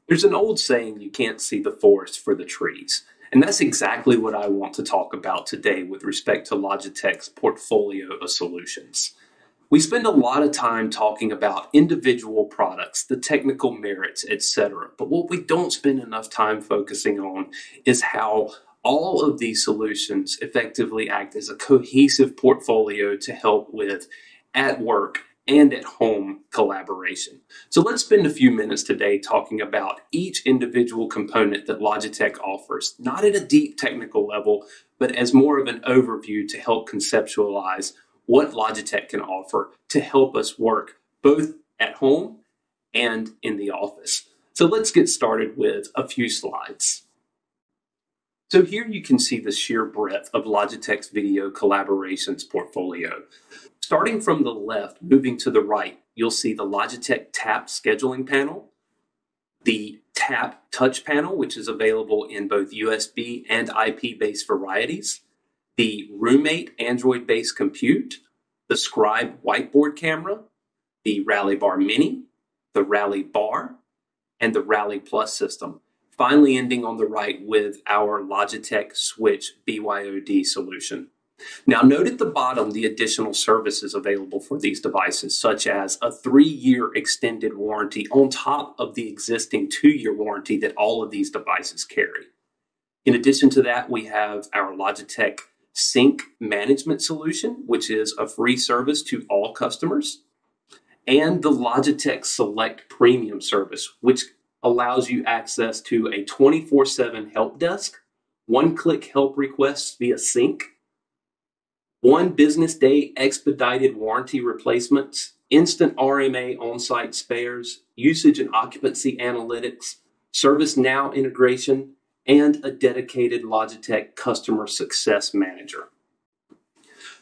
There's an old saying, you can't see the forest for the trees. And that's exactly what I want to talk about today with respect to Logitech's portfolio of solutions. We spend a lot of time talking about individual products, the technical merits, etc. But what we don't spend enough time focusing on is how all of these solutions effectively act as a cohesive portfolio to help with at work and at home collaboration. So let's spend a few minutes today talking about each individual component that Logitech offers, not at a deep technical level, but as more of an overview to help conceptualize what Logitech can offer to help us work both at home and in the office. So let's get started with a few slides. So here you can see the sheer breadth of Logitech's video collaborations portfolio. Starting from the left, moving to the right, you'll see the Logitech Tap scheduling panel, the Tap touch panel, which is available in both USB and IP-based varieties, the Roommate Android-based compute, the Scribe whiteboard camera, the Rally Bar Mini, the Rally Bar, and the Rally Plus system. Finally ending on the right with our Logitech Switch BYOD solution. Now note at the bottom the additional services available for these devices, such as a 3-year extended warranty on top of the existing 2-year warranty that all of these devices carry. In addition to that, we have our Logitech Sync management solution, which is a free service to all customers, and the Logitech Select Premium service, which allows you access to a 24/7 help desk, one-click help requests via Sync, 1 business day expedited warranty replacements, instant RMA on-site spares, usage and occupancy analytics, ServiceNow integration, and a dedicated Logitech customer success manager.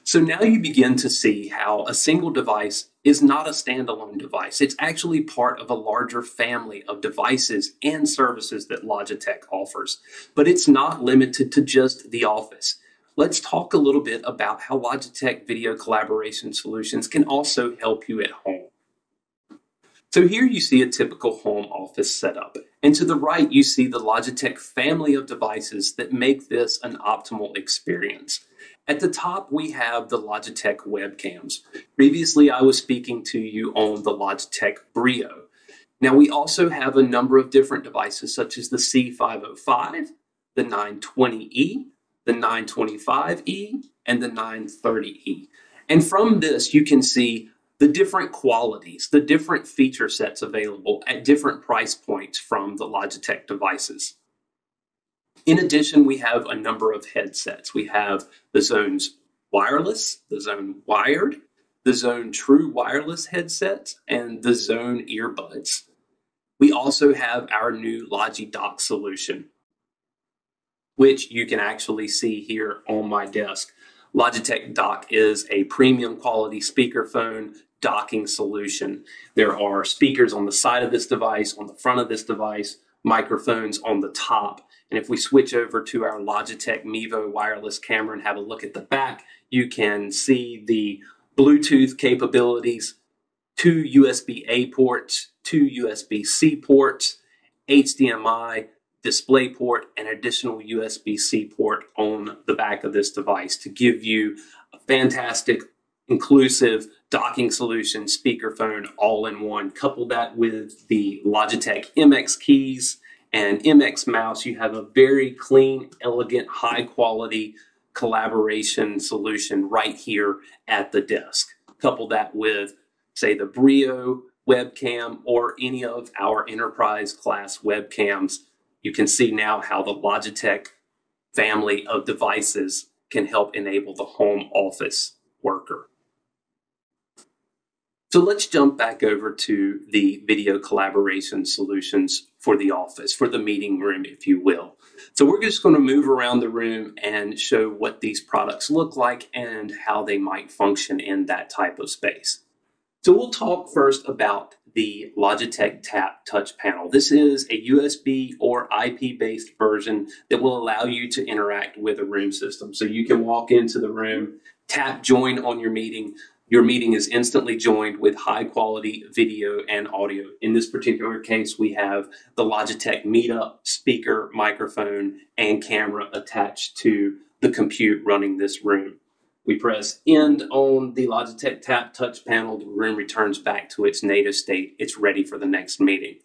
So now you begin to see how a single device is not a standalone device. It's actually part of a larger family of devices and services that Logitech offers. But it's not limited to just the office. Let's talk a little bit about how Logitech video collaboration solutions can also help you at home. So here you see a typical home office setup. And to the right, you see the Logitech family of devices that make this an optimal experience. At the top, we have the Logitech webcams. Previously, I was speaking to you on the Logitech Brio. Now, we also have a number of different devices, such as the C505, the 920E, the 925E, and the 930E. And from this, you can see the different qualities, the different feature sets available at different price points from the Logitech devices. In addition, we have a number of headsets. We have the Zone's wireless, the Zone wired, the Zone true wireless headsets, and the Zone earbuds. We also have our new Logi-Dock solution, which you can actually see here on my desk. Logitech Dock is a premium quality speakerphone docking solution. There are speakers on the side of this device, on the front of this device, microphones on the top. And if we switch over to our Logitech Mevo wireless camera and have a look at the back, you can see the Bluetooth capabilities, 2 USB-A ports, 2 USB-C ports, HDMI, DisplayPort, and additional USB-C port on the back of this device to give you a fantastic, inclusive docking solution, speakerphone, all in one. Couple that with the Logitech MX keys and MX mouse, you have a very clean, elegant, high quality collaboration solution right here at the desk. Couple that with, say, the Brio webcam or any of our enterprise class webcams. You can see now how the Logitech family of devices can help enable the home office worker. So let's jump back over to the video collaboration solutions for the office, for the meeting room, if you will. So we're just going to move around the room and show what these products look like and how they might function in that type of space. So we'll talk first about the Logitech Tap touch panel. This is a USB or IP-based version that will allow you to interact with a room system. So you can walk into the room, tap join on your meeting. Your meeting is instantly joined with high quality video and audio. In this particular case, we have the Logitech Meetup speaker, microphone, and camera attached to the compute running this room. We press end on the Logitech Tap touch panel. The room returns back to its native state. It's ready for the next meeting.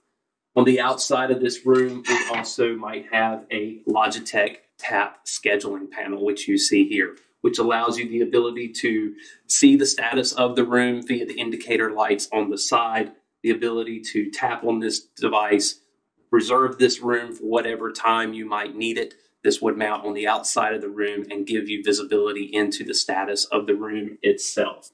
On the outside of this room, we also might have a Logitech Tap scheduling panel, which you see here, which allows you the ability to see the status of the room via the indicator lights on the side, the ability to tap on this device, reserve this room for whatever time you might need it. This would mount on the outside of the room and give you visibility into the status of the room itself.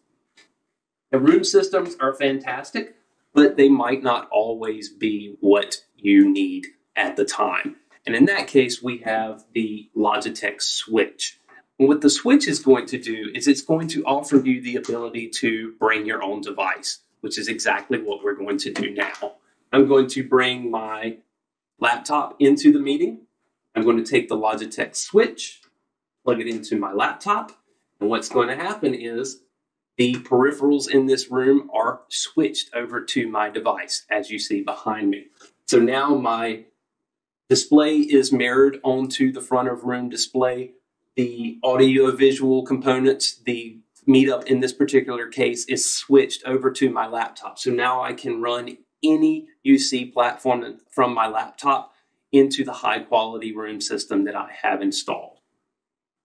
The room systems are fantastic, but they might not always be what you need at the time. And in that case, we have the Logitech Switch. And what the Switch is going to do is it's going to offer you the ability to bring your own device, which is exactly what we're going to do now. I'm going to bring my laptop into the meeting. I'm going to take the Logitech Switch, plug it into my laptop, and what's going to happen is the peripherals in this room are switched over to my device, as you see behind me. So now my display is mirrored onto the front of room display. The audio-visual components, the Meetup in this particular case, is switched over to my laptop. So now I can run any UC platform from my laptop into the high-quality room system that I have installed.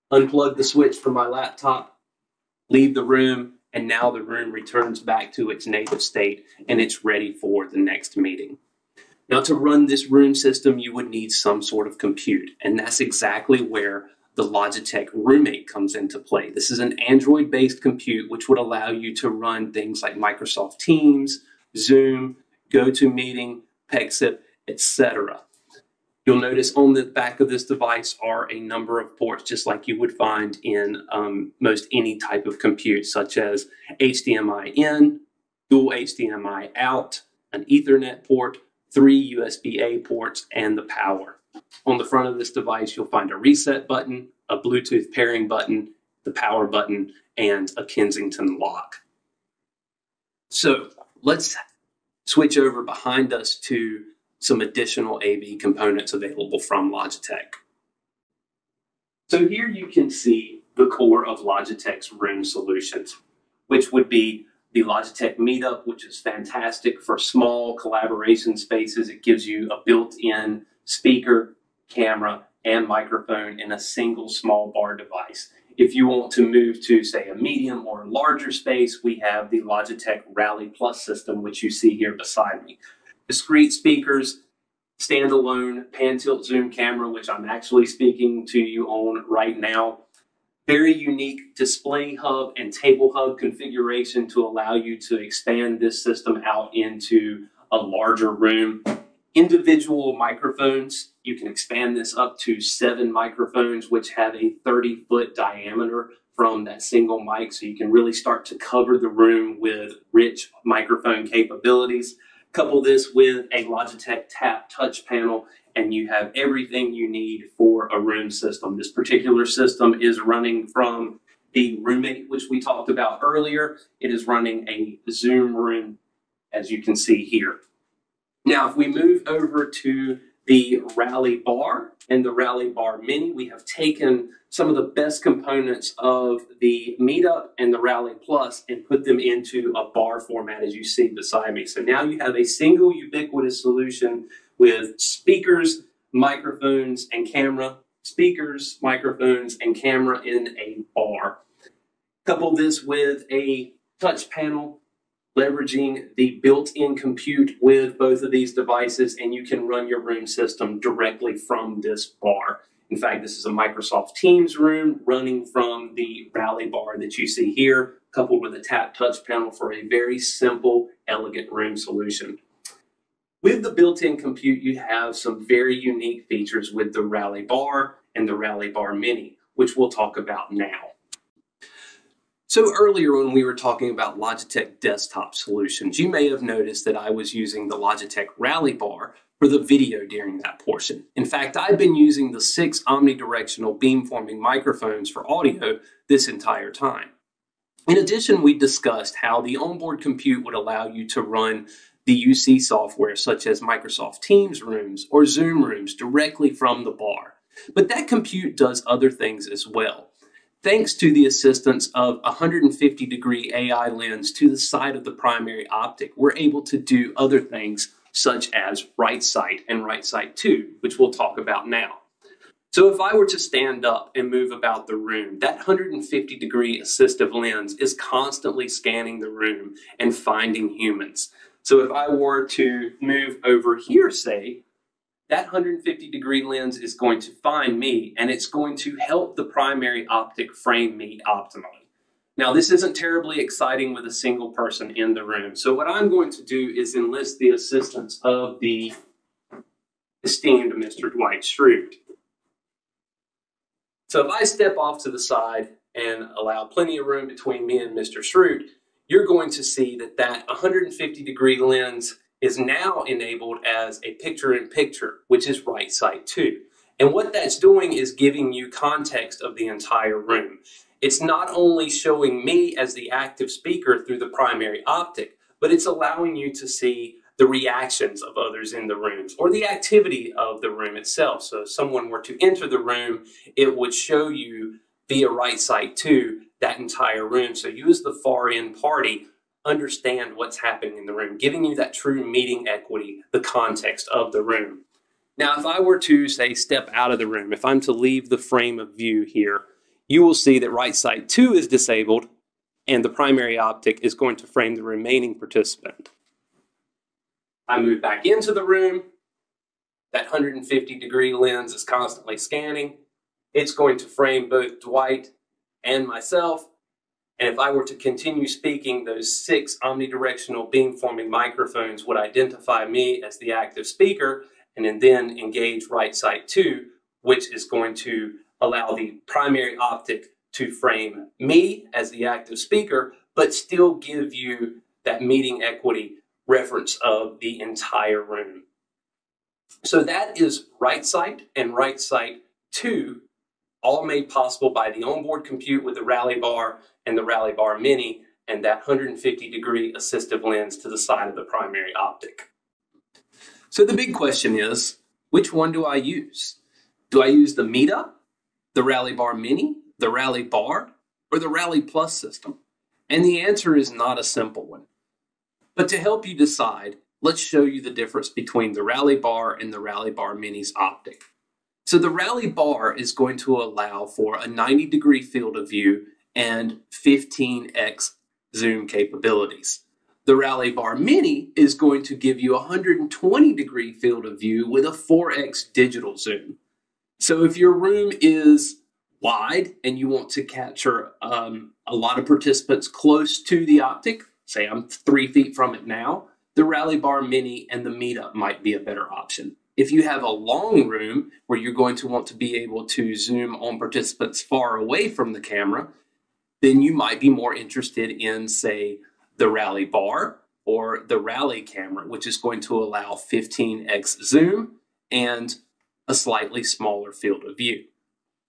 Unplug the switch from my laptop, leave the room, and now the room returns back to its native state and it's ready for the next meeting. Now, to run this room system, you would need some sort of compute, and that's exactly where the Logitech Roommate comes into play. This is an Android-based compute which would allow you to run things like Microsoft Teams, Zoom, GoToMeeting, Pexip, etc. You'll notice on the back of this device are a number of ports, just like you would find in most any type of compute, such as HDMI in, dual HDMI out, an Ethernet port, 3 USB-A ports, and the power. On the front of this device, you'll find a reset button, a Bluetooth pairing button, the power button, and a Kensington lock. So let's switch over behind us to some additional AV components available from Logitech. So here you can see the core of Logitech's room solutions, which would be the Logitech Meetup, which is fantastic for small collaboration spaces. It gives you a built-in speaker, camera, and microphone in a single small bar device. If you want to move to, say, a medium or larger space, we have the Logitech Rally Plus system, which you see here beside me. Discrete speakers, standalone pan-tilt zoom camera, which I'm actually speaking to you on right now. Very unique display hub and table hub configuration to allow you to expand this system out into a larger room. Individual microphones, you can expand this up to 7 microphones, which have a 30-foot diameter from that single mic, so you can really start to cover the room with rich microphone capabilities. Couple this with a Logitech Tap touch panel, and you have everything you need for a room system. This particular system is running from the Roommate, which we talked about earlier. It is running a Zoom room, as you can see here. Now, if we move over to the Rally Bar and the Rally Bar Mini, we have taken some of the best components of the Meetup and the Rally Plus and put them into a bar format, as you see beside me. So now you have a single ubiquitous solution with speakers, microphones, and camera, speakers, microphones, and camera in a bar. Couple this with a touch panel, leveraging the built-in compute with both of these devices, and you can run your room system directly from this bar. In fact, this is a Microsoft Teams room running from the Rally Bar that you see here, coupled with a tap touch panel for a very simple, elegant room solution. With the built-in compute, you have some very unique features with the Rally Bar and the Rally Bar Mini, which we'll talk about now. So earlier when we were talking about Logitech desktop solutions, you may have noticed that I was using the Logitech Rally Bar for the video during that portion. In fact, I've been using the 6 omnidirectional beamforming microphones for audio this entire time. In addition, we discussed how the onboard compute would allow you to run the UC software such as Microsoft Teams rooms or Zoom rooms directly from the bar. But that compute does other things as well. Thanks to the assistance of a 150-degree AI lens to the side of the primary optic, we're able to do other things such as right sight and right sight 2, which we'll talk about now. So if I were to stand up and move about the room, that 150-degree assistive lens is constantly scanning the room and finding humans. So if I were to move over here, say, that 150-degree lens is going to find me, and it's going to help the primary optic frame me optimally. Now, this isn't terribly exciting with a single person in the room. So what I'm going to do is enlist the assistance of the esteemed Mr. Dwight Schrute. So if I step off to the side and allow plenty of room between me and Mr. Schrute, you're going to see that that 150-degree lens is now enabled as a picture-in-picture, which is right sight 2. And what that's doing is giving you context of the entire room. It's not only showing me as the active speaker through the primary optic, but it's allowing you to see the reactions of others in the rooms or the activity of the room itself. So if someone were to enter the room, it would show you via right sight 2 that entire room. So you as the far end party understand what's happening in the room, giving you that true meeting equity, the context of the room. Now, if I were to say step out of the room, if I'm to leave the frame of view here, you will see that right sight 2 is disabled and the primary optic is going to frame the remaining participant. I move back into the room. That 150-degree lens is constantly scanning. It's going to frame both Dwight and myself. And if I were to continue speaking, those 6 omnidirectional beamforming microphones would identify me as the active speaker and then engage right sight 2, which is going to allow the primary optic to frame me as the active speaker, but still give you that meeting equity reference of the entire room. So that is right sight and right sight 2, all made possible by the onboard compute with the Rally Bar and the Rally Bar Mini and that 150-degree assistive lens to the side of the primary optic. So the big question is, which one do I use? Do I use the Meta, the Rally Bar Mini, the Rally Bar, or the Rally Plus system? And the answer is not a simple one. But to help you decide, let's show you the difference between the Rally Bar and the Rally Bar Mini's optic. So the Rally Bar is going to allow for a 90-degree field of view and 15x zoom capabilities. The Rally Bar Mini is going to give you a 120-degree field of view with a 4x digital zoom. So if your room is wide and you want to capture a lot of participants close to the optic, say I'm 3 feet from it now, the Rally Bar Mini and the Meta might be a better option. If you have a long room where you're going to want to be able to zoom on participants far away from the camera, then you might be more interested in, say, the Rally Bar or the Rally camera, which is going to allow 15x zoom and a slightly smaller field of view.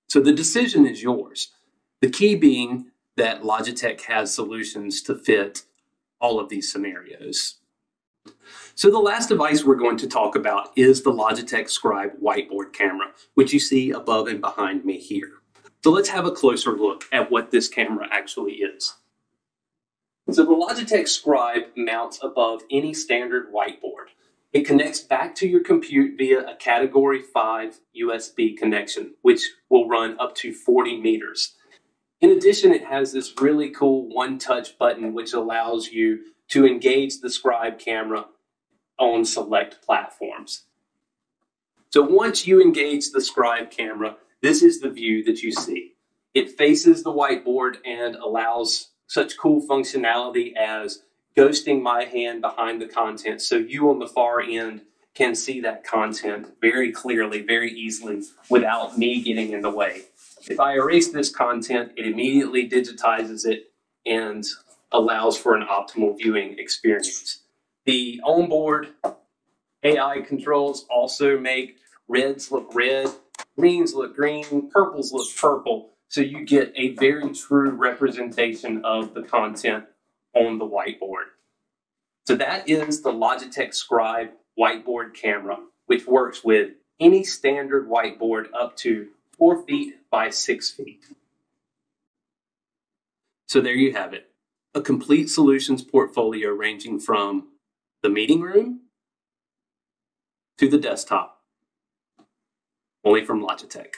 So the decision is yours. The key being that Logitech has solutions to fit all of these scenarios. So the last device we're going to talk about is the Logitech Scribe whiteboard camera, which you see above and behind me here. So let's have a closer look at what this camera actually is. So the Logitech Scribe mounts above any standard whiteboard. It connects back to your compute via a Category 5 USB connection, which will run up to 40 meters. In addition, it has this really cool one-touch button which allows you to engage the Scribe camera on select platforms. So once you engage the Scribe camera, this is the view that you see. It faces the whiteboard and allows such cool functionality as ghosting my hand behind the content so you on the far end can see that content very clearly, very easily without me getting in the way. If I erase this content, it immediately digitizes it and allows for an optimal viewing experience. The onboard AI controls also make reds look red, greens look green, purples look purple, so you get a very true representation of the content on the whiteboard. So that is the Logitech Scribe whiteboard camera, which works with any standard whiteboard up to 4 feet by 6 feet. So there you have it, a complete solutions portfolio ranging from the meeting room to the desktop, only from Logitech.